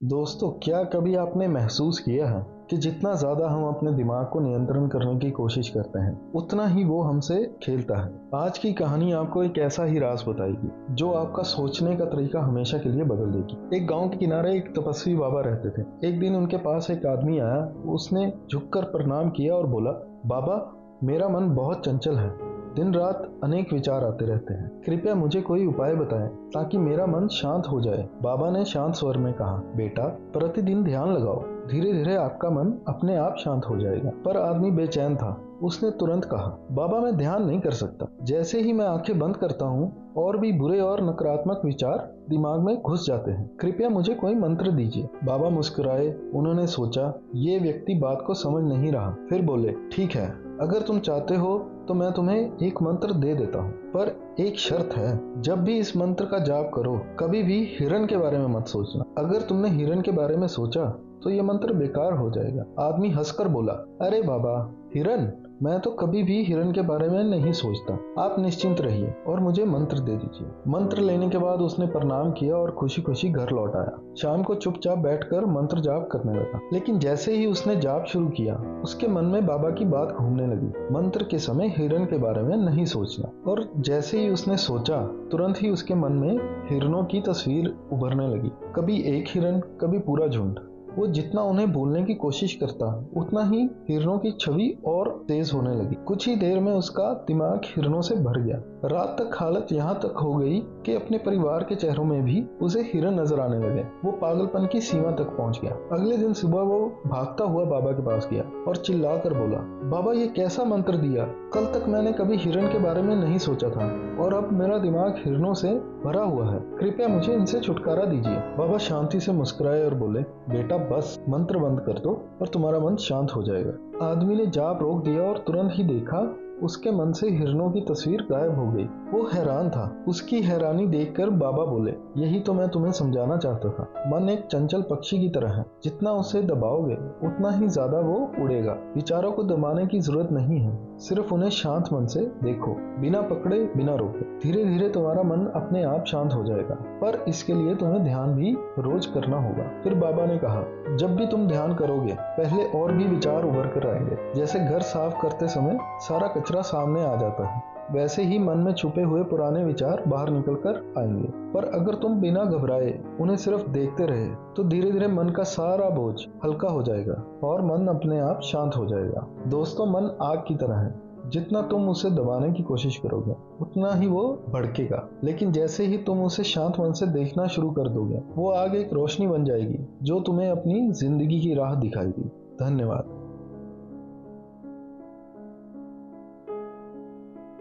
दोस्तों, क्या कभी आपने महसूस किया है कि जितना ज़्यादा हम अपने दिमाग को नियंत्रण करने की कोशिश करते हैं, उतना ही वो हमसे खेलता है। आज की कहानी आपको एक ऐसा ही राज बताएगी जो आपका सोचने का तरीका हमेशा के लिए बदल देगी। एक गांव के किनारे एक तपस्वी बाबा रहते थे। एक दिन उनके पास एक आदमी आया। उसने झुककर प्रणाम किया और बोला, बाबा, मेरा मन बहुत चंचल है। दिन रात अनेक विचार आते रहते हैं। कृपया मुझे कोई उपाय बताएं ताकि मेरा मन शांत हो जाए। बाबा ने शांत स्वर में कहा, बेटा, प्रतिदिन ध्यान लगाओ। धीरे धीरे आपका मन अपने आप शांत हो जाएगा। पर आदमी बेचैन था। उसने तुरंत कहा, बाबा, मैं ध्यान नहीं कर सकता। जैसे ही मैं आंखें बंद करता हूँ, और भी बुरे और नकारात्मक विचार दिमाग में घुस जाते हैं। कृपया मुझे कोई मंत्र दीजिए। बाबा मुस्कुराए। उन्होंने सोचा, ये व्यक्ति बात को समझ नहीं रहा। फिर बोले, ठीक है, अगर तुम चाहते हो तो मैं तुम्हें एक मंत्र दे देता हूँ, पर एक शर्त है। जब भी इस मंत्र का जाप करो, कभी भी हिरण के बारे में मत सोचना। अगर तुमने हिरण के बारे में सोचा तो ये मंत्र बेकार हो जाएगा। आदमी हंसकर बोला, अरे बाबा, हिरण? मैं तो कभी भी हिरण के बारे में नहीं सोचता। आप निश्चिंत रहिए और मुझे मंत्र दे दीजिए। मंत्र लेने के बाद उसने प्रणाम किया और खुशी खुशी घर लौट आया। शाम को चुपचाप बैठकर मंत्र जाप करने लगा। लेकिन जैसे ही उसने जाप शुरू किया, उसके मन में बाबा की बात घूमने लगी। मंत्र के समय हिरण के बारे में नहीं सोचना। और जैसे ही उसने सोचा, तुरंत ही उसके मन में हिरणों की तस्वीर उभरने लगी। कभी एक हिरण, कभी पूरा झुंड। वो जितना उन्हें भूलने की कोशिश करता, उतना ही हिरणों की छवि और तेज होने लगी। कुछ ही देर में उसका दिमाग हिरणों से भर गया। रात तक हालत यहाँ तक हो गई कि अपने परिवार के चेहरों में भी उसे हिरण नजर आने लगे। वो पागलपन की सीमा तक पहुंच गया। अगले दिन सुबह वो भागता हुआ बाबा के पास गया और चिल्लाकर बोला, बाबा, ये कैसा मंत्र दिया? कल तक मैंने कभी हिरण के बारे में नहीं सोचा था और अब मेरा दिमाग हिरणों से भरा हुआ है। कृपया मुझे इनसे छुटकारा दीजिए। बाबा शांति से मुस्कुराए और बोले, बेटा, बस मंत्र बंद कर दो और तुम्हारा मन शांत हो जाएगा। आदमी ने जाप रोक दिया और तुरंत ही देखा, उसके मन से हिरणों की तस्वीर गायब हो गई। वो हैरान था। उसकी हैरानी देखकर बाबा बोले, यही तो मैं तुम्हें समझाना चाहता था। मन एक चंचल पक्षी की तरह है। जितना उसे दबाओगे, उतना ही ज्यादा वो उड़ेगा। विचारों को दबाने की जरूरत नहीं है, सिर्फ उन्हें शांत मन से देखो, बिना पकड़े, बिना रोके। धीरे धीरे तुम्हारा मन अपने आप शांत हो जाएगा, पर इसके लिए तुम्हें ध्यान भी रोज करना होगा। फिर बाबा ने कहा, जब भी तुम ध्यान करोगे, पहले और भी विचार उभर कर आएंगे। जैसे घर साफ करते समय सारा कचरा सामने आ जाता है, वैसे ही मन में छुपे हुए पुराने विचार बाहर निकल कर आएंगे। पर अगर तुम बिना घबराए उन्हें सिर्फ देखते रहे, तो धीरे धीरे मन का सारा बोझ हल्का हो जाएगा और मन अपने आप शांत हो जाएगा। दोस्तों, मन आग की तरह है। जितना तुम उसे दबाने की कोशिश करोगे, उतना ही वो भड़केगा। लेकिन जैसे ही तुम उसे शांत मन से देखना शुरू कर दोगे, वो आग एक रोशनी बन जाएगी जो तुम्हें अपनी जिंदगी की राह दिखाएगी। धन्यवाद।